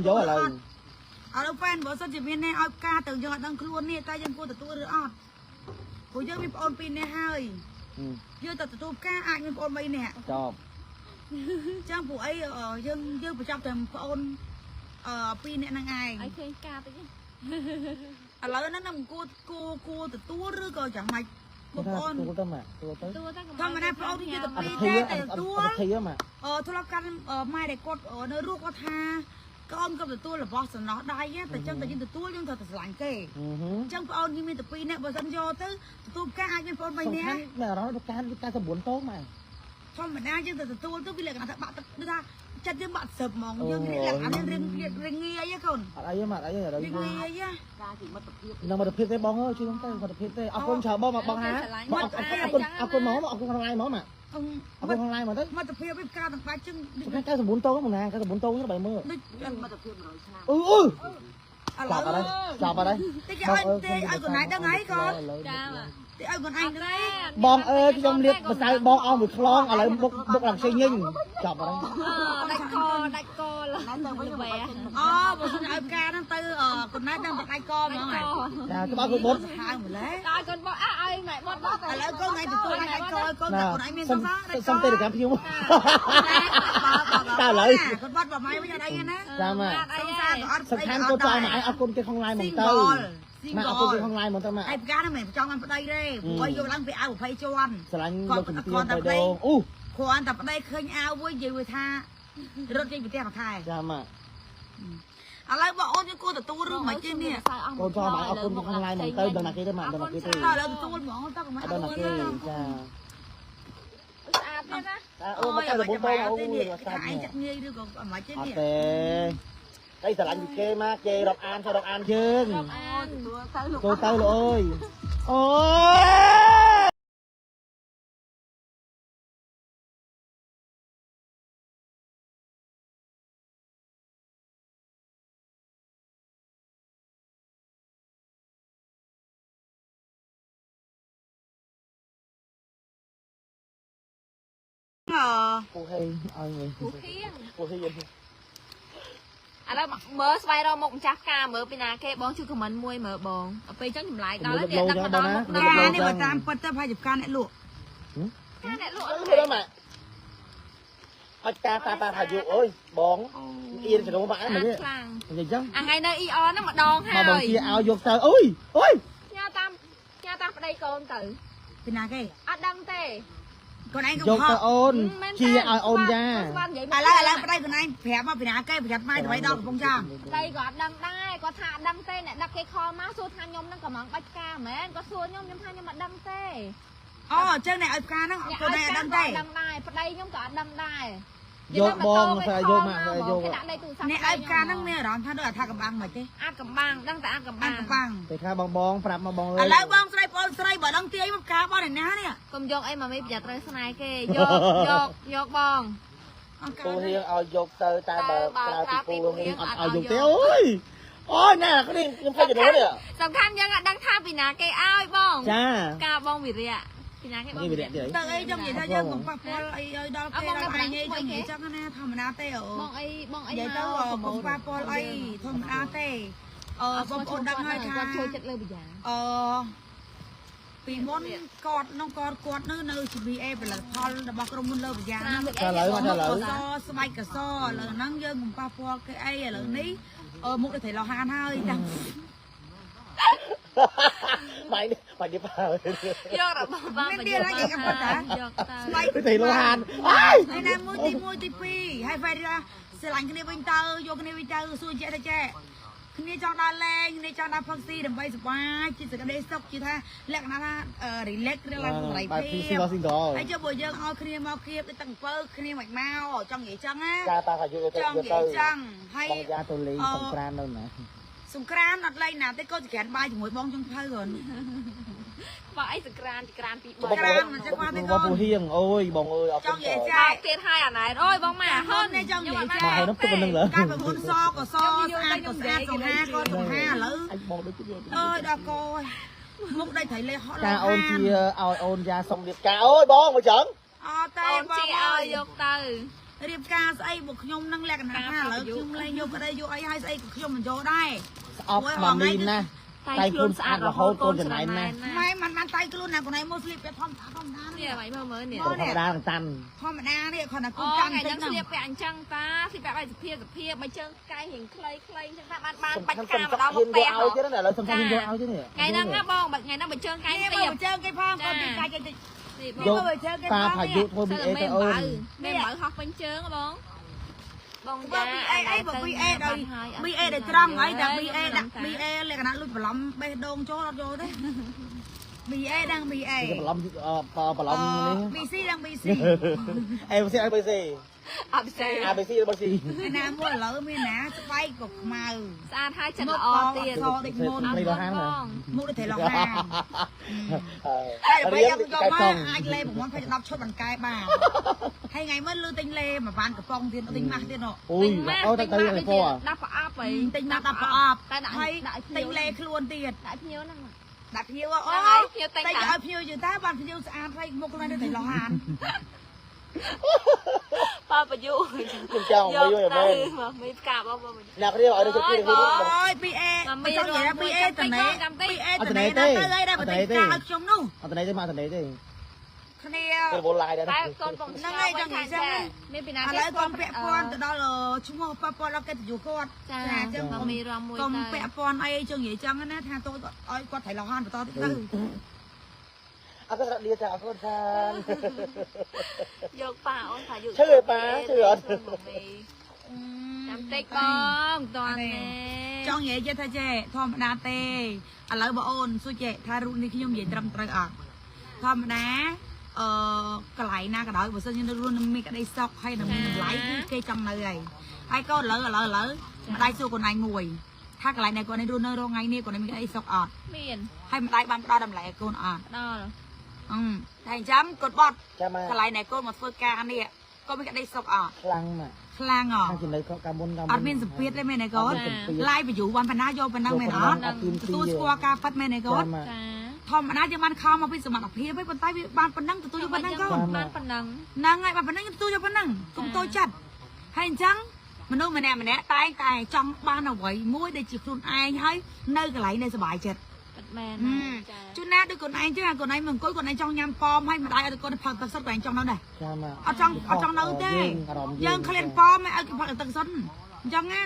vô là ở đâu fan bữa sau chỉ viên này ao ca từ giờ đang luôn nè ta dân cô từ tôi rửa ọt cô giờ mình ôn pin này hơi giờ từ tôi ca ai mình ôn bay nè cho trang phụ ấy ở dân dân phải trong thềm ôn pin này năng ai ai khen ca tới à lấy nó nằm cô từ tôi rửa coi chẳng mạch một ôn tôi tâm à tôi tới thôi mà nè ôn thì từ pin này từ tôi mà thôi là căn mai để cột ở nơi ruộng có tha con từ tôi là boss nó đây á, từ chân từ tôi nhưng thật lạnh kề, chân con như mình từ pin nè, bữa dân vô tới tôi ca ai bên con mày nè, mẹ nói ca sẽ buồn tốt mày, thôi mà đang chân từ tôi vì là các bạn đưa ra chân tiếng bạn sập mỏng nhưng nghĩ là anh riêng nghe ấy con, ấy mà ấy ở đây, riêng nghe ấy á, nhưng mà tập phim thế bong ơi chứ không tay, mà tập phim thế, con chờ bong mà bong há, con máu mà con lai máu mà. Ông không lai mà đấy. Mà tập phim với ca thằng ba chân. Cái sẽ 4 tô một ngàn, cái sẽ 4 tô nó 70. Mà tập phim rồi sao? Chọc vào đây, chọc vào đây. Thế ai còn nãy đang ấy con? Thế ai còn anh đấy? Bong ơi cái dòng liệt mà sai bong ông bị clon ở lại bốc làm xe nhìn. Chọc vào đây. Đạch co là về. Bữa sau ai ca nó tư còn nãy đang bật ai co mà mày. Cái bác con bốt. Hai mà lấy. Rồi con bot ai mày bot. Lại con này thì tôi ai coi con còn nãy miếng con đó. Xong tên được cảm phiêu. Tao lấy. Con bắt vào máy bây giờ đây nha. Sao mà? Sẵn khăn cô trai mà ai con cái không lai một tao. Mà con cái không lai một tao mà. Ai ca nó mày cho ăn vào đây đi. Quay vô lăng phải ao phải cho ăn. Còn tập đây. Còn tập đây khơi ao với gì người tha. Rốt trên cái mà khai. Sao mà? Lấy bọn cho cô tôi rửa mà trên nè. Con cho mày con không lai một tao đừng là cái đấy mà đừng là cái đấy. Đó là tôi bọn tao mà. Đừng là cái. Ôi, mà 4 tô hãy chắc nghi được còn mà chết nè. Đây là lạnh kê mà kê đọc an cho đọc an chứ. Tôi tao rồi. Ôi. Cô hay ai người. Cô hay gì? Đó mơ xoay ra một chắc ca mơ bên nào cái bón chưa comment môi mơ bón ở bên trong lại đó là điện đăng đó này mà tam phân tập 20 can lại lụa ca lại lụa đó mà ca thả dụ ơi bón yên thì đâu có bãi mà chứ gì chứ ngày nay io nó mà đòn ha mà kia ao vô tờ ôi nha tam ở đây con tử bên nào cái đăng tê còn anh không học ôn chia ai ôn ra lại đây còn anh phép mà bên nào cái phép mai phải đo không trang đây có đăng đây có thả đăng tê này đặt cái kho má xua than nhom nó có mắng bạch ca mà có xua nhom than nhưng mà đăng tê trên này ở ca nó còn này đăng tê đăng đai đây nhom có đăng đai vô bong phải vô mà phải vô nè ở ca nó nè đó than đó tha cầm băng mày thế cầm băng đăng tại cầm băng thì khai bong phạt mà bong lấy bong xoay bởi đăng tê một cá bao này ná nè cùng vô em mà mấy giờ tới này kê vô bong cô hiên ao vô tơ tai bờ tao thì cô hiên ao vô té ôi nè cái đi không phải gì nữa nè sầm khăn dân đăng tha vì nà cây ao bong cha ca bong vì rịa vì nà cái bong vì rịa từ ấy trong gì ta dân cũng pa ơi đó cái là ai nhây trong gì chắc nè thầm na tê ở bong ấy vậy tao cũng pa ấy thầm na tê bong ôn đăng hơi tha chơi chất lơ bây giờ vì món cọt nó cọt nơi chỉ vì em phải là phò là bọc rong mun lơ bây giờ nó trả lời so bay cả so là năng dân cũng pa cái ấy là ní một cái thể là han hơi mày đi vào vô rồi ba đi ra gì gặp ta cái thì lo hàn đây nè mua tí pi hay phải ra sẽ lạnh cái này bên tơ vô cái này bên tơ xuôi chạy thay chạy cái này cho đa lên này cho đa phong si đừng bay spa chỉ cái đây sốc chỉ tha lẹ nó relax là lại phê hãy cho bồi dưỡng ao kia mau kia cái tầng phơ kia mạch mau trong vậy chăng á trong vậy chăng hay sùng kran đặt lên nào tới cô chỉ kẹt bay chỉ mỗi bông trong phơi rồi phải sùng kran bị kran mình sẽ qua tới con hiền ôi bông ơi trong vậy trai tiền hai à này ôi bông mà hơn đây trong vậy trai cái mà muốn so có ăn có ăn có ha con có ha lử ơi đó coi lúc đây thấy lên họ ca ôn chia ôn ra xong điệp ca ơi bông mà chẩn ôn chia ơi vô từ រៀបការស្អីបុកខ្ញុំនឹងលក្ខណៈថាឥឡូវខ្ញុំលេងយកក្តីយកអីឲ្យស្អីខ្ញុំមិនយកដែរ អបមកមីនណាតែខ្លួនស្អាតរហូតកូនចំណែនណា ម៉ែមិនបានតែខ្លួនណាកូនឯងមកស្លៀកពាក់ធម្មតា នេះអ្វីមើលនេះ ធម្មតាតាន់ ធម្មតានេះគាត់ថាកូ អូ នចាំ ថ្ងៃ តិច ហ្នឹង ហ្នឹង ស្លៀកពាក់អញ្ចឹងតាស្លៀកពាក់ឲ្យសុភាពបើជើងកាយរៀងខ្លីៗអញ្ចឹងថាបានបាច់ការមកដល់មកពេះ ឲ្យទៀតណាឥឡូវសំខាន់យកឲ្យទៀតនេះ ថ្ងៃហ្នឹងណាបងបើថ្ងៃហ្នឹងបើជើងកាយ នេះ ទៀ មក ប ជើងគេផងគាត់ពីកាយចេះតិច យកតាផាយុធ្វើមីអេទៅអូន មេបើហោះពេញជើងបងបង បើ យ៉ា BA បើ BA ដោយ BA ដែលត្រង់ហើយតែ BA ដាក់ BA លក្ខណៈលួចបន្លំបេះដូងចូលអត់យកទេ BA ដឹង BA បន្លំបន្លំនេះ BC ដឹង BC អេបស៊ីអេបស៊ី អត់ទេ អាបស៊ីបស៊ី ណាមួយឥឡូវមានណាស្បែកក៏ខ្មៅ ស្អាតហើយចិត្តល្អទៀត សដូចមុន នេះរហ័ងណា មុខដូចតែឡោហាតែបើយកយកមកអាចលេប្រព័ន្ធ10ឈុតបានកែបានហើយថ្ងៃមុនលឺទិញលេមួយបានកំប៉ុងទៀតទិញម៉ាស់ទៀតនោះ អូយអូទៅទៅទៅពណ៌ ដាក់ប្រអប់ហី ទិញម៉ាស់10ប្រអប់តែដាក់ឲ្យទិញលេខ្លួនទៀត ដាក់ភ្ញៀវហ្នឹង ដាក់ភ្ញៀវអូភ្ញៀវតែឲ្យភ្ញៀវយឺតើបានភ្ញៀវស្អាតហើយមុខខ្លួននេះតែឡោហាន ប៉ាបយុ ខ្ញុំចង់ឲ្យយល់មែន មានផ្កាបងបង អ្នកគ្នាឲ្យទៅជួយគ្នា អូយ BA មិនចង់និយាយថា BA តនេ BA តនេទៅហើយដែរបើទិញការឲ្យខ្ញុំនោះ អត់ទៅទេមកទៅទេ គ្នា ទៅវល់ឡាយដែរ តែកូនបងហ្នឹងហើយចង់និយាយមានពីណា ឥឡូវកូនពាក់ព័ន្ធទៅដល់ឈ្មោះប៉ប៉ដល់កិត្តិយសគាត់ ចាអញ្ចឹងមកមានរំមួយក ុំពាក់ព័ន្ធអីចង់និយាយចឹងណាថាតូចឲ្យគាត់ត្រូវឡោហានបន្តទៀតទៅ អត់ទៅលាចាអរគុណចាន យកប៉ាអូនថាយក ឈឺប៉ាឈឺអត់ ចាំតិចបងតើណែ ចង់និយាយថាចេះធម្មតាទេឥឡូវបងអូនសួរចេះថារូបនេះខ្ញុំនិយាយត្រឹមត្រូវអត់ធម្មតាកន្លែងណាក៏ដោយបើសិនជានៅរស់នឹងមានក្តីសោកហើយនឹងមានតម្លៃគឺគេចង់នៅហើយក៏ឥឡូវម្ដាយសួរកូនឯងមួយថាកន្លែងណាកូនឯងរស់នៅរងថ្ងៃនេះកូនឯងមានក្តីសោកអត់ មាន ហើយម្ដាយបានផ្ដល់តម្លៃឲ្យកូនអត់ ដល់ តែអញ្ចឹងកូនបត់ ចាំមក កន្លែងណាកូនមកធ្វើការនេះកូនមានក្តីសុខអត់ ខ្លាំងណាស់ ខ្លាំងអត់ ខាងចំណុចកាមុន អត់មានសម្ពាធទេមែនទេកូនឡាយបញ្យូបានប៉ុណ្ណាយកប៉ុណ្ណឹងមែនអត់ទទួលស្គាល់ការប៉ັດមែនទេកូន ចា ធម្មតាយើងបានខំមកពីសមត្ថភាពហើយប៉ុន្តែវាបានប៉ុណ្ណឹងទទួលយកប៉ុណ្ណឹងកូន បានប៉ុណ្ណឹង ហ្នឹងហើយបានប៉ុណ្ណឹងទទួលយកប៉ុណ្ណឹងកុំតូចចិត្តហើយអញ្ចឹងមនុស្សម្នាក់តែងតែចង់បានអ្វីមួយដែលជាខ្លួនឯងហើយនៅកន្លែងដែលសុបាយចិត្ត មែនចា ជួនណាដូចខ្លួនឯងចឹងកូនឯងមកអង្គុយខ្លួនឯងចង់ញ៉ាំប៉មហើយម្ដាយឲ្យកូនផឹកទឹកសុទ្ធខ្លួនឯងចង់នៅដែរ ចាំមក អត់ចង់នៅទេយើងឃ្លានប៉មឲ្យគេផឹកទឹកសុទ្ធអញ្ចឹងណា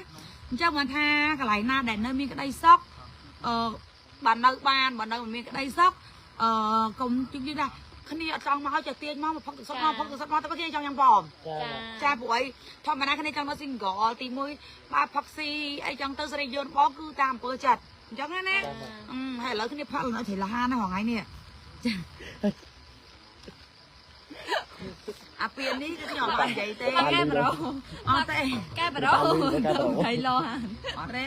អញ្ចឹងមកថាកន្លែងណាដែលនៅមានក្តីសុខបាននៅបានបើនៅមិនមានក្តីសុខកុំជិះយីថាគ្នាអត់ចង់មកឲ្យចេះទាញមកផឹកទឹកសុទ្ធមកផឹកទឹកសុទ្ធមកទៅគ្នាចង់ញ៉ាំប៉ម ចាព្រោះអីធម្មតាគ្នាចង់មក single ទី1បើផឹកស៊ីអីចង់ទៅសេរីយន្តបងគឺតាមអំពើចិត្តអញ្ចឹងណាហើយឥឡូវគ្នាផឹកនៅត្រីលហាណាហងៃនេះអាពៀននេះគឺខ្ញុំអត់បាននិយាយទេ កែប្រូ អត់ទេ កែប្រូថៃលោហា អត់ទេ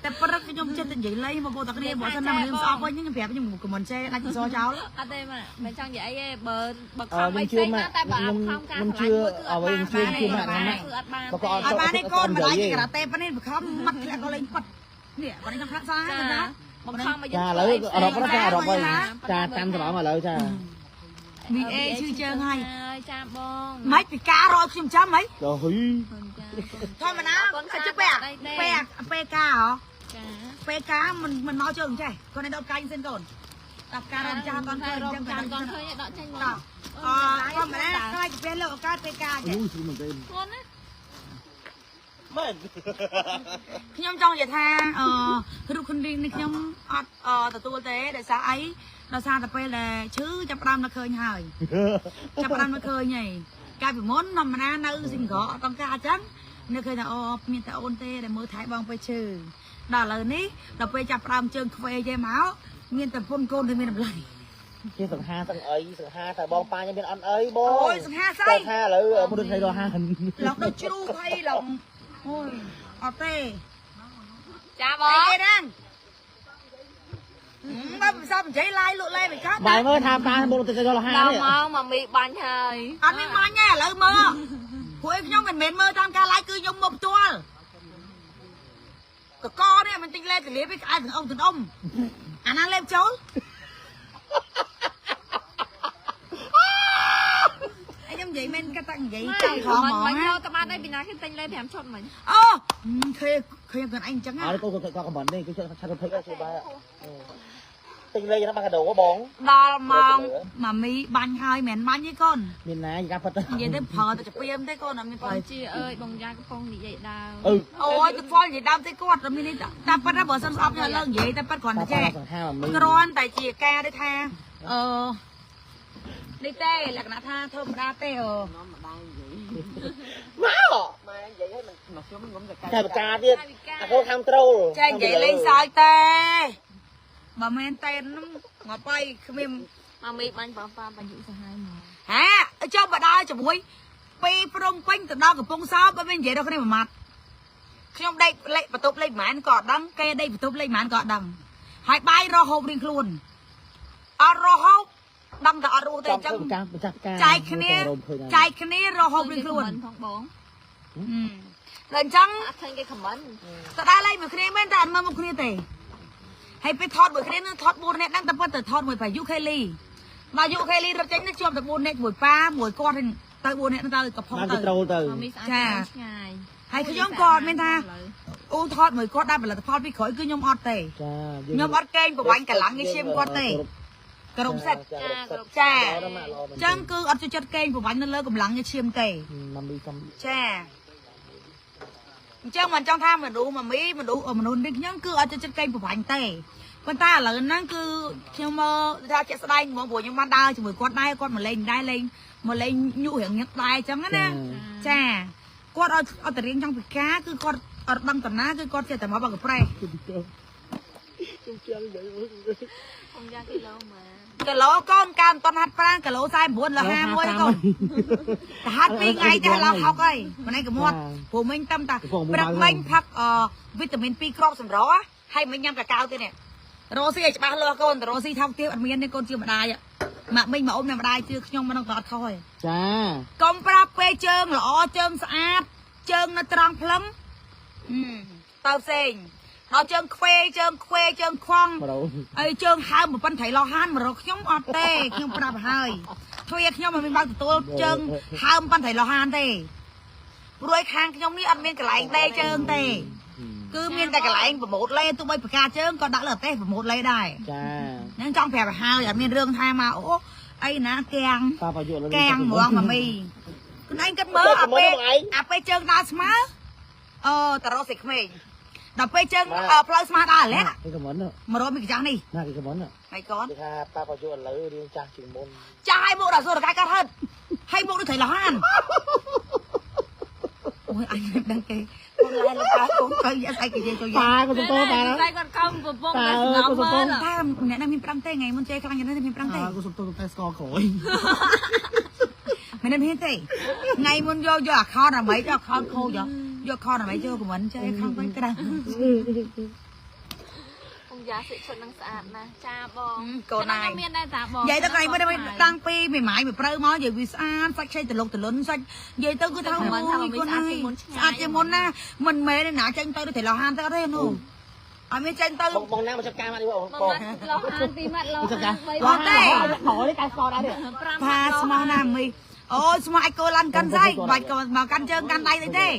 តែព្រឹកខ្ញុំចិត្តនិយាយលេងមកពោតគ្នាបើសិនណាមនុស្សស្អប់វិញខ្ញុំប្រាប់ខ្ញុំកុំមិនចេះដាច់សចោល អត់ទេមិនចង់និយាយអីទេបើខំ ខ្ញុំ អី ជឿ ផ្សេង មក ណាតែបើអត់ខំការ ខ្ញុំជឿអ្វីខ្ញុំជឿជឿមកណាស់ គឺអត់បាន បើក៏អត់ អត់បានទេកូនម្ដាយគេការ៉ាតេប៉ុណ្នេះបខំមាត់ធ្លាក់ក៏លេងប៉ាត់នេះប៉ុណ្នេះខ្ញុំខ្លាក់សាណា មកខំមក ចាឥឡូវអរ៉ុបចាអរ៉ុបហើយចាតាមច្រឡំឥឡូវចា VA ឈឺជើងហើយ ចាបង មិនពីការរកខ្ញុំចាំហី ទៅហ៊ី ធម្មតាគាត់ជិះពេលការហ៎ ចា ពេលការមិនមកជើងចេះគាត់ឲ្យដកកាយសិនកូនដល់ការរកចាស់គាត់ឃើញចឹងចាស់ គាត់ឃើញដកចេញមក ធម្មតាខ្លាចពេលលោកឱកាសពេលការចេះ អូយស្រួលមែនទេ ខ្លួនណា មែន ខ្ញុំចង់និយាយថារូបគុណរីនេះខ្ញុំអត់ទទួលទេដោយសារអីដោយសារតែពេលដែលឈឺចាប់ផ្ដើមនៅឃើញហើយចាប់ផ្ដើមនៅឃើញហើយកាលពីមុនធម្មតានៅស៊ីងក្រអត់ต้องការអញ្ចឹងនៅឃើញថាអូមានតែអូនទេដែលមើលថែបងពេលឈឺដល់ឥឡូវនេះដល់ពេលចាប់ផ្ដើមជើងខ្វេចេះមកមានតែពុនកូនទៅមានតម្លៃ ជាសង្ហាសង្អីសង្ហាតែបងប៉ាខ្ញុំមានអត់អីបង អូយសង្ហាស្អី សង្ហាឥឡូវមនុស្សថៃរហាន ឡងដូចជ្រូកហើយឡងអូយអត់ទេ ចាប អី ង គេហ្នឹងបើមិនសមនិយាយឡាយលក់ឡាយមិនកើត បាយមើលថាប៉ាមនុស្សថៃរហាន ដល់ នេះ មកមកមីបាញ់ហើយ អត់មានបាញ់ទេឥឡូវមើលព្រោះខ្ញុំមិនមែនមើលតាមការឡាយគឺខ្ញុំមកផ្ទាល់កកនេះមិនទិញលេខកលៀបឯងក្អែកទាំងអ៊ំអាណាលេបចូលអញខ្ញុំ vậy men cái tặng vậy ច chạy ង់ខ khó មមិន mỏ មិន á ទៅបានហើយពីណាគេទិញលេ5ឈុតមិញ ô khê khê gần anh trắng អើ á កូនក៏ខមមិននេះគឺឆាត់ទៅពេកទៅបាយទិញលេហ្នឹងបានកដោបង đo mong mà mi bánh hơi mền bánh với con មានណាយ៉ាផិត vậy tới phở tôi chụp em thế con là mi បង phơi ជាអើយបងយ៉ាកំពុងនិយាយដើម ừ ôi tôi phơi vậy đam tới con rồi mi đi ta bắt ra bờ sân sóc nhà lợn vậy ta bắt còn តា là ប៉ា chè សង្ហាមី con tại chị ca đấy tha đi tê là cái tha thơm ra tê មកតែបកាទៀតអាកូនខាំត្រូល chè vậy lên sao tê mà men tên ngọt bay không em មកមីបាញ់បងប៉ាបាញ់យុសហាយមក hả cho bà đo cho mũi pi prong quanh từ đó của phong sao bên bên vậy đâu có này mà mặt trong đây lấy bắt tục lấy màn cọt đắng cây đây bắt tục lấy màn cọt đắng hai bay ro hộp riêng luôn ro hộp đắng đã ro đây ចាំ chẳng ចាំចាស់ការ chạy khné ro hộp riêng ខម luôn មិនផងបង lần chẳng អត់ឃើញគេខមមិន ta đã lấy một khné bên ta ăn mà một khné tề hayไปทอดmột khné nữaทอดbuôn này đang tập bắt từทอดmột phải du khai ly mà du khai ly rồi tránh nó chôm từ buôn này buổi pa buổi con thì tới buôn này nó tới cặp phong បានគេ tới ត្រូលទៅ មកមីស្អាតឆ្ងាយ hay cứ nhóm con bên tha ô thọt mười con đây là thọt bị khỏi cứ nhóm ọt tề ចា nhóm ọt kênh của bánh cả lắng cái xiêm con tề cả đồng sạch chà chẳng cứ ọt cho chất kênh của bánh nó lơ cầm lắng cái xiêm tề មកមីកំ chà chẳng mình trong tham mình đủ mà mỹ mình đủ ở mình đủ đi nhưng cứ ọt cho chất kênh của bánh tề con ta là nó cứ khi mà ra chợ đây mà buổi nhưng ban đau chỉ mười con đây con mà lên nhu hiểm nhất đây chẳng á nè chà con ở từ riêng trong việc cá cứ con ở băng tầm ná cứ con chơi tầm máu bằng cái pre បងយ៉ាគីឡូមក cái lỗ con cam toàn hạt pran cái lỗ sai buồn là hai mươi con hạt vì ngày thì là học ấy mà này cái một của mình tâm ta bật mình phắc vitamin P crop sầm rõ hay mình nhâm cả cao thế này Rosie chỉ ba lô con Rosie thông tiếp ăn miên nên con chưa mà đai ạ mà mình mà ôm này mà đai chưa nhông mà nó ngọt thôi ចា con pra pe trơn lọ trơn sạch trơn nó tròn plum tao xèn nó trơn khoe khoang បរោ ấy trơn hai một phân thảy lò han mà rồi nhông ọt tê nhông pra hơi thôi nhông mà mình bao tụi trơn hai một phân thảy lò han tê rồi khang nhông đi ăn miên cái lạnh tê trơn tê cứ miên tại cái lạnh của một lê tụi bay phải ca trơn con đã là tê của một lê đây ចា nhưng trong phèo hai là miên rương hai mà ố ấy nè keng ប៉ាប្រយុទ្ធ keng muông mà mì cứ anh cất mớ à pe chân đa smá tao rau xịt mì đập pe chân plei smá đa lẽ គេខមមិន mà rồi mình cái trắng đi ណាគេខមមិន mày con គេថាប៉ាប្រយុទ្ធឥឡូវរៀងចាស់ជាងមុន cha hai bộ đã rồi là cái cắt hơn hai bộ nó thấy là han ôi anh đang kê con lại là cái con cây vậy sai cái gì cho ប៉ា vậy ក៏សំតោប៉ា តែគាត់ខំកំពុងតែស្ងប់មើល ta nè nam mình prang tê ngày muốn chơi khang nhà nó mình prang tê ក៏សំតោតែស្គរក្រោយ mày nên hết tê ngày muốn vô à kho là mấy cho kho khô vậy vô kho là mấy cho của mình chơi không quanh cái đâu បងយ៉ាសិឈុតនឹងស្អាតណាស់ចាបង cô này មានដែរតាបង vậy tao này mới đang pi mày mãi mày prơ mó vậy vì sao phải chơi từ lục từ lớn xanh vậy tao cứ thao mình con này ăn chơi món na mình mê này nã tranh tao để lo han tao thấy không à mấy tranh tao បងណាមកចាប់ការមកនេះបង បង បង ឡោអានទីម៉ាត់ឡោ ចាប់ការ បី បងណាខោនេះកាយស្គរដែរនេះ 5 pha small nam mày ôi small ai cô lăn cân dây bạch mà cân chân cân tay thế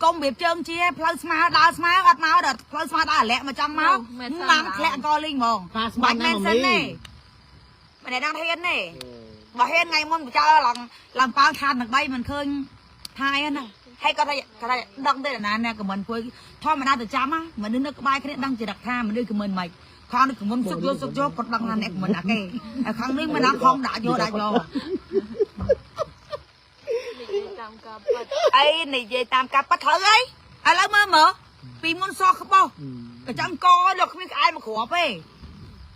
công việc trơn chia plei smart đa smart ăn máu đợt plei smart đa lẹ mà trong máu nắm lẹ co linh mồm bạch men sen này mày này đang thiên này mà thiên ngày muốn cho làm bao than được bay mình khơi thai á hay có đây đăng đây là nè của mình cuối thôi mà đang từ chấm á mình đứng nước bay cái đăng chỉ đặt tha mình đưa của mình mày con được của mình sụt vô còn đăng là nè của mình là kì không biết mình đang không đã vô ấy này về tam cặp bắt thử ấy ai lấy mơ vì muốn so không bao cái trăm co được không biết ai mà khổ về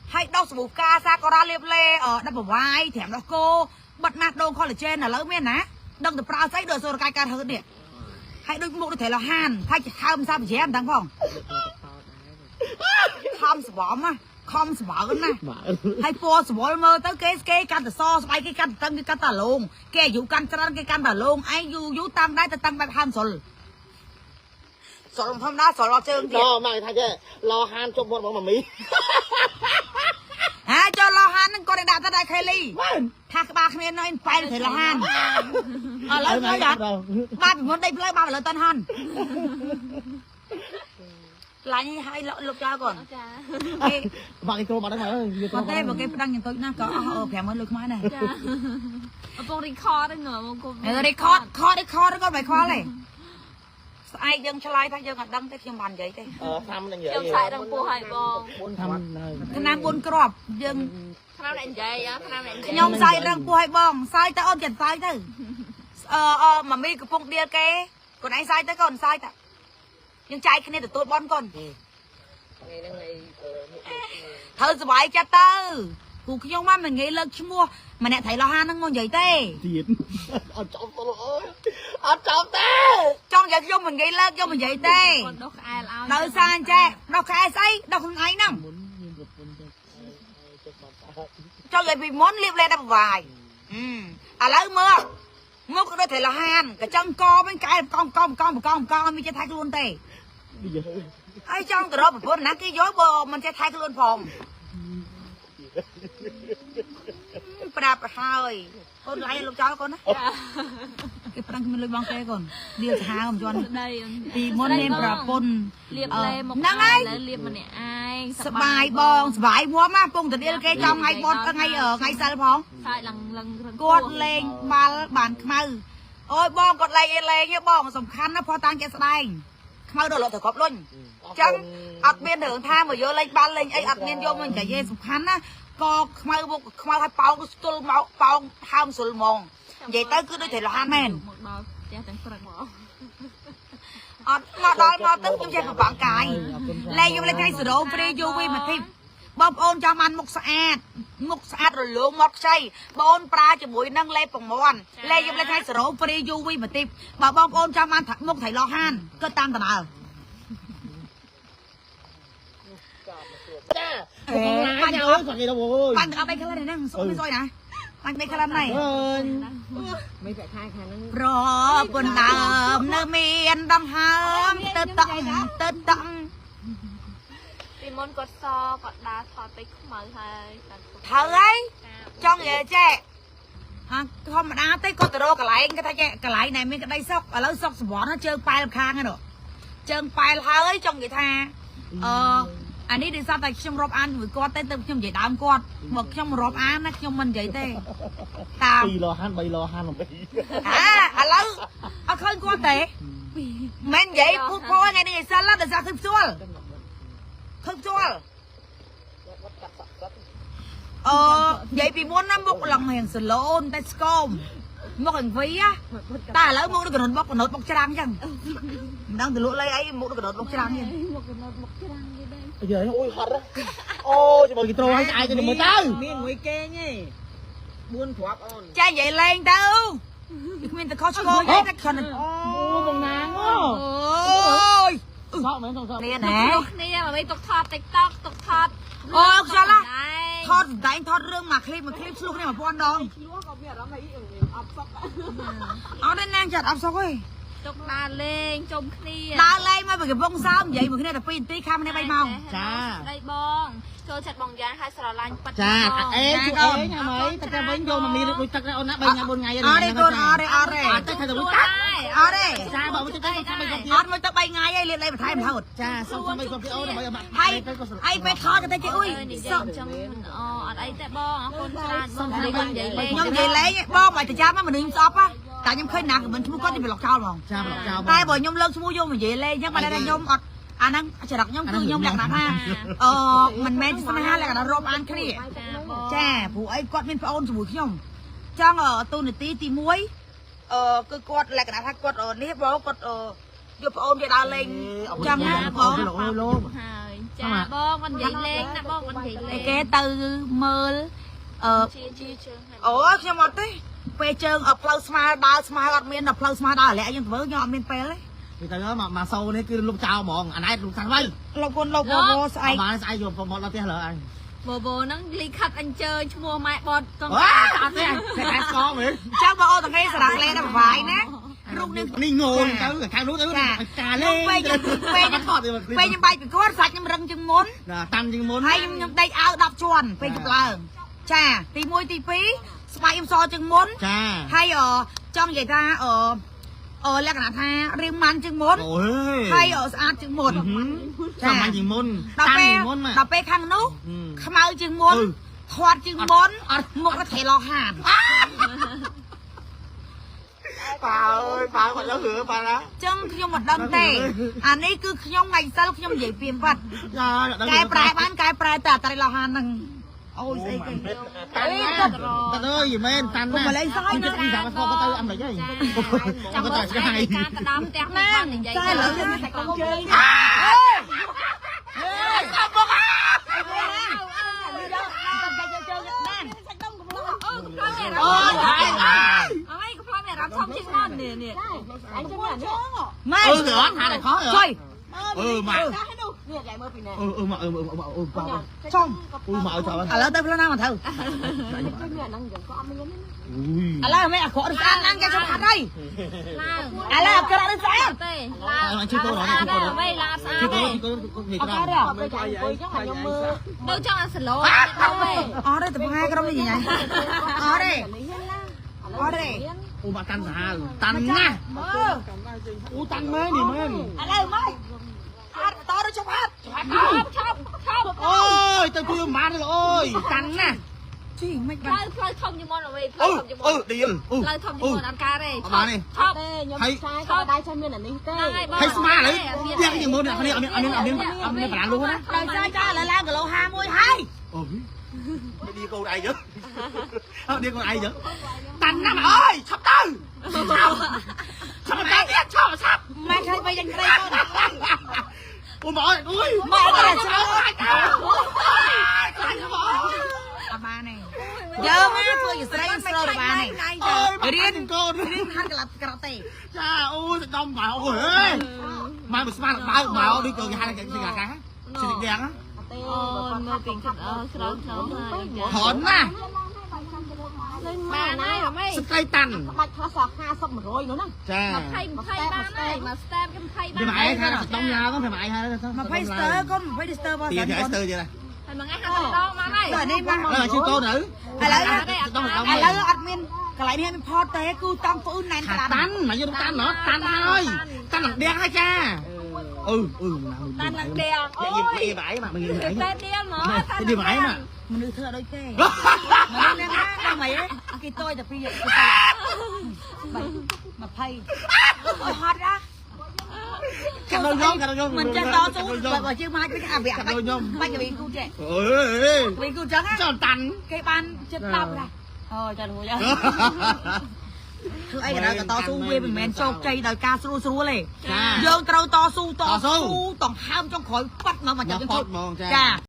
hay đau sụp ca sa có ra liệp lê ở đập vai thèm đó cô bật nạt đồ kho là trên là lớn men á đừng được prao say được rồi cay cay hơn nè hay đôi mũ thể là hàn hay chỉ không sao mà em thằng phòng không sụp bỏng á không sụp bỏng nè hay po sụp bỏng mơ tới cái căn từ so bay cái căn tân cái căn tà luôn cái dụ căn cái căn tà luôn ai dụ tam đái tăng bay ham sồi sồi không đá sồi lo trơn kìa មកមកថាចេះឡោហានជប់មុនបងមី hả cho lo han con này ដាក់ទៅដាក់ខេលីថាក្បាលគ្នានៅប៉ែទៅលហានឥឡូវទៅដាក់បាទពីមុនដេកផ្លូវបាទឥឡូវតាន់ហាន់ឡាញ់ឲ្យលុបចោលកូន ចា បាក់គេចូលបាត់ហើយវា គាត់ទេបើគេប្តឹងយ៉ាងតូចណាស់ក៏អស់50000លុយខ្មែរដែរ ចាកំពុង record ហ្នឹងមកគុំ record គាត់មិនខ្វល់ទេស្អែកយើងឆ្លើយថាយើងអត់ដឹងទេខ្ញុំបាននិយាយទេ តាមនឹងនិយាយ ខ្ញុំឆ្លៃរងពោះឲ្យបង តាម ឆ្នាំ4គ្រាប់យើង ឆ្នាំអ្នកនិយាយឆ្នាំអ្នកនិយាយ ខ្ញុំសាយរឹងពោះឲ្យបងសាយទៅអូនចិត្តសាយទៅម៉ាមីកំពុងដៀលគេកូនឯងសាយទៅកូនសាយទៅយើងចែកគ្នាទទួលបនកូនធ្វើសុបាយចិត្តទៅគូខ្ញុំមកមិនងាយលើកឈ្មោះម្នាក់ថៃលោហាហ្នឹងមកនិយាយទេ ទៀតអត់ចប់ទៅអើយអត់ចប់ទេ ចង់និយាយខ្ញុំមិនងាយលើកយកមិននិយាយទេ គាត់ដុសក្អែលឲ្យ ដោយសារអញ្ចេះដុសខែស្អីដុសខ្លួនឯងហ្នឹងចង់និយាយពីមុនលៀបលេដល់ប្រវាយឥឡូវមើលមកក៏ដូចថៃលោហានកញ្ចឹងកវិញកែកងមានចេះថៃខ្លួនទេហើយចង់ទៅរកប្រពន្ធណាគេយកបើមិនចេះថៃខ្លួនផងប្រាប់ហើយកូនឡាយលោកចោលកូនណាគេប្រឹងគ្មានលុយបងទេកូនដៀលសាហាវមិនជន់ ដី ពីមុនមានប្រពន្ធ លៀបលេមក ហ្នឹងហើយ ឥឡូវលៀបម្នាក់ឯង សបាយបងសបាយមួមណាពងតដៀលគេចង់ថ្ងៃបត់ថ្ងៃសិលផង សាយឡើងរង គាត់លេងបាល់បានខ្មៅអូយបងគាត់លេងទេបងសំខាន់ណាស់ព្រោះតាំងគេស្ដែងខ្មៅដល់លោកទៅគ្រប់លុញអញ្ចឹងអត់មានរឿងថាមកយកលេងបាល់លេងអីអត់មានយកមកនិយាយសំខាន់ណាក៏ខ្មៅមកខ្មៅឲ្យប៉ោងស្ទល់មកប៉ោងហើមស្រួលហ្មងនិយាយទៅគឺដូចតែលហានមែន មកដល់ផ្ទះទាំងព្រឹកមក អត់មកដល់មកទៅខ្ញុំចេះប្របាំងកាយលេងខ្ញុំលេងថ្ងៃសរោព្រៃយូវីមកទីបងប្អូនចង់បានមុខស្អាតរលោងមកខ្ចីបងប្រើជាមួយនឹងលេបពងមាន់លេងខ្ញុំលេងថ្ងៃសរោព្រៃយូវីមកទីបើបងប្អូនចង់បានមុខថៃលោហានក៏តាមដំណើរ ចាបាញ់អើយគាត់គេទៅអូយ បាញ់អត់បីខ្លះហ្នឹងសុំមិនសួយណាបាញ់បីខ្លះណៃ អើយ មិនប្រាក់ខែខាងហ្នឹង ប្រពន្ធដើមនៅមានដង្ហើមទៅតង់ ពីមុនគាត់សគាត់ដើរថតទៅខ្មៅហើយគាត់ ធ្វើហើយចង់និយាយចេះអាធម្មតាទេគាត់ទៅរកកន្លែងគេថាចេះកន្លែងណែមានក្តីសុកឥឡូវសុកសវ័នជើងប៉ែលខាងហ្នឹងជើងប៉ែលហើយចង់និយាយថាអានេះដូចតែខ្ញុំរាប់អានជាមួយគាត់ទេទៅខ្ញុំនិយាយដើមគាត់មកខ្ញុំរាប់អានណាខ្ញុំមិននិយាយទេតាម 2លោហាន3លោហានមក ឥឡូវអត់ឃើញគាត់ទេមិននិយាយពូតពោថ្ងៃនេះសិលដល់សារឃើញផ្ទាល់និយាយពីមុនណាមុខឡងរៀងសឡូនតែស្គមមុខអង្វីតែឥឡូវមុខដូចកណូតបុកច្រាំងចឹងមិនដឹងទៅលក់លៃអីមុខដូចកណូតបុកច្រាំងចឹង យាយអូយហត់អូជាមួយគេត្រូឲ្យស្អែកទៅមើលទៅ មានមួយគេងឯង4គ្រាប់អូន ចានិយាយលេងទៅគ្មានតែខុសឆ្គងទេតែខន អូបងណាងអូ អូយ សក់មែនសក់ នេះណា គ្នាមកវិញទុកថត TikTok ទុកថត អូខ្យល់ណាថ ថ តសម្ដែងថតរឿងមួយឃ្លីបឆ្លុះគ្នា1000ដង ឆ្លោះក៏មានអារម្មណ៍ថាអត់សក់ អត់ទេណាចាត់អត់សុខទេ ទុកដើរលេងជុំគ្នា ដើរលេងមកពីកំពង់សោមនិយាយមួយគ្នាតែ2នាទីខាំគ្នា3ម៉ោង ស្ដីបងចូលចិត្តបងយ៉ាងហើយស្រឡាញ់ប៉ាត់ ចាអេជួយអេញហ្មងតែវិញយកមកមានដូចទឹកអូនណា3ថ្ងៃ4ថ្ងៃ អត់ទេកូនអត់ទេ អត់ទៅទៅវិញតា អត់ទេ ចាបើមិនទៅទៅទៅវិញ អត់មកទៅ3ថ្ងៃហើយលាបលេបន្ថែមរហូត ចាសុំសុំបីសុំពីអូនដើម្បីឲ្យ ហើយពេលថតក៏ទៅគេអ៊ុយ និយាយអញ្ចឹងអត់អីទេបងអរគុណច្រើនបងនិយាយលេង ខ្ញុំនិយាយលេងបងមកទៅចាំមនុស្សស្អប់តែខ្ញុំឃើញណាមិនឈ្មោះគាត់ទៅប្លុកចោលហ្មង ចាប្លុកចោល តែបើខ្ញុំលើកឈ្មោះយកនិយាយលេងអញ្ចឹងបានតែខ្ញុំអត់អាហ្នឹងចរិតខ្ញុំគឺខ្ញុំលក្ខណៈថាមិនមែនស្នេហាលក្ខណៈរាប់អានគ្នាចាព្រោះអីគាត់មានប្អូនជាមួយខ្ញុំចង់ទូនាទីទី1គឺគាត់លក្ខណៈថាគាត់នេះបងគាត់យកប្អូនគេដើរលេងចង់ណាបង ហើយចាបងមិននិយាយលេងណាបងមិននិយាយលេង គេទៅមើលជាជើង អូខ្ញុំអត់ទេពេលជើងផ្លូវស្មាដើរស្មាអត់មានផ្លូវស្មាដើរលាក់យើងធ្វើខ្ញុំអត់មានពេលទេ ពីទៅមកសូនេះគឺលុបចោលហ្មងអាណែតលុបខាងវិញ លោកគុណលោកបបស្អែក បានស្អែកយកមកដល់ផ្ទះលើអញ បបហ្នឹងលីខិតអញ្ជើញឈ្មោះម៉ែបតកង អត់ទេតែស្គមវិញ ចាំបងអូនទាំងឯងសារ៉ាក់លេដល់ប្រវាយណារូបនេះ នេះងងទៅខាងនោះទៅកាលេង ពេលខ្ញុំបាយពីគាត់សាច់ខ្ញុំរឹងជាងមុន តាន់ជាងមុន ហើយខ្ញុំដេកអាវ10ជាន់ពេលជប់ឡើង ចាទី1ទី2ស្បែកខ្ញុំសជាងមុន ចា ហើយចង់និយាយថាលក្ខណៈថារៀងម៉ាន់ជាងមុន អូយ ហើយស្អាតជាងមុន ចាមាញ់ជាងមុន ដល់ តាំង ពេល ជាងមុនមក ដល់ពេលខាងនោះខ្មៅជាងមុនធាត់ជាងមុនអត់មុខរត់ថេឡោហាន ប៉ាអើយប៉ាគាត់លើហឺប៉ាណា ចឹងខ្ញុំមិនដឹងទេអានេះគឺខ្ញុំថ្ងៃសិលខ្ញុំនិយាយពីបាត់ ចា កែប្រែបានកែប្រែតែអត្រីឡោហានហ្នឹងអូយស្អីគេ តាន់ណាតាន់អើយមែនតាន់ណា កុំមកលេងសើចណា ពីចាំមកទៅអាមិនអី ចាំមើលស្អែកនៃការទៅដំផ្ទះណានិយាយ តែឥឡូវខ្ញុំតែកងជើង អូយអីក៏ផ្លាស់មានអារម្មណ៍ធំជាងមុននេះនេះអញចាំនេះ ម៉ែ អឺទៅអត់ថាតែខោ ជួយ មក នេះតែមើលពីណែ មកប៉ា ចង់ មកឲ្យចាំ ឥឡូវទៅផ្លូវណាមកទៅ ហ្នឹងយើងក៏អត់មាន ឥឡូវមិនអាក្រក់ឬស្អាតឡើងគេចង់ហាត់ហើយ ឡើង ឥឡូវអាក្រក់ឬស្អាត ទេ អញជួយទៅដល់ជួយទៅ អ្វីឡាស្អាត ជួយទៅ ទេ ជួយទៅនេះ អ ក្រៅ ត់ទេ ពេលចាយអង្គុយចឹងខ្ញុំមើល នៅចង់អាសឡូទៅទេ អត់ទេទៅថ្ងៃក្រុមនេះញ៉ៃអត់ទេអត់ទេ អូមកតាន់សាហាវតាន់ណាស់អូតាន់មែននេះមែន ឥឡូវមកហាត់តទៅជប់ហាត់ ឆាប់ អូយទៅជួយមិនបានទេអូយតាន់ណាស់ ជីមិន ផ្លូ បាន វផ្លូវធំជាងមុនអ្វីផ្លូ អូ វធំជាងមុន ឌីល ផ្លូវធំជាងមុនអត់ការទេ អត់បានទេ ឆាប់ ទេខ្ញុំចាយក៏ដៃចាំមានអានេះទេ ហើយស្មាឥឡូវទៀតជាងមុននេះអត់មានប្រាំលុះណា ដល់ចាចាឥឡូវឡើងគីឡូ51ហើយ អូយមិនឌីកូនឯងយើអត់ឌីកូនឯងយើតាន់ណាស់អើយឆាប់ទៅឆាប់ទៅទៀតឆាប់ ម៉ែឃើញបីយ៉ាងក្រៃកូន អូមកអូយ មកតែឆ្លោះ ខ្លាចខ្លាចខ្លាច អត់បានទេយើងមកធ្វើជាស្រីស្រូវបានទេ រៀនកូន រៀនហាត់ក្លាប់ក្រតេ ចាអូយដំបើអូយហេមកស្មានបើមកដូចគេហាត់គេកាកាស៊ីទាំង ទេ អូយមើលពីគិតស្រោចខ្នងហើយចា ហន់ណា បានហើយហ្មង ស្ត្រីតាន់ បាច់ខ្លះសោះ50 100នោះណា ចា 20បានហើយមកស្ទែមគេ20បាន ពីម៉ែថាដំញ៉ាទៅពីម៉ែថា 20ស្ទើកូន20ស្ទើបើសិ ទៀ ន នឲ្យស្ទើទៀត ហើយមួយថ្ងៃហាត់ដងមកហើយ តែនេះមក ហើយជិះកូនទៅ ឥឡូវអត់មានកន្លែងនេះមានផតទេគឺតង់ធ្វើណែនក្រា តាន់មកយកតាន់ណោះតាន់ហើយតាន់ដៀងហើយចាអឺ តាន់ឡើងដៀងអូ និ យ យាយម៉ែមកនិយាយ តែដៀងហ្មង និយាយម៉ែមក មនុស្សធ្វើដូចគេមនុស្សណាដល់ម៉េចគេតយតែពី20អូហត់ណា កាត់ដល់ខ្ញុំ មិនចេះតស៊ូបើជើងមកវិញអាវាក់បាច់ទៅវិញគូចេះ អើយ វិញគូចឹង ចង់តាន់ គេបានចិត្ត10ដែរអូចារួចហើយគឺអីក៏ដោយក៏តស៊ូវាមិនមែនជោគជ័យដោយការស្រួលទេយើងត្រូវតស៊ូតស៊ូដង្ហើមចុងក្រោយប៉ាត់មកមកចាំយើងធ្វើចា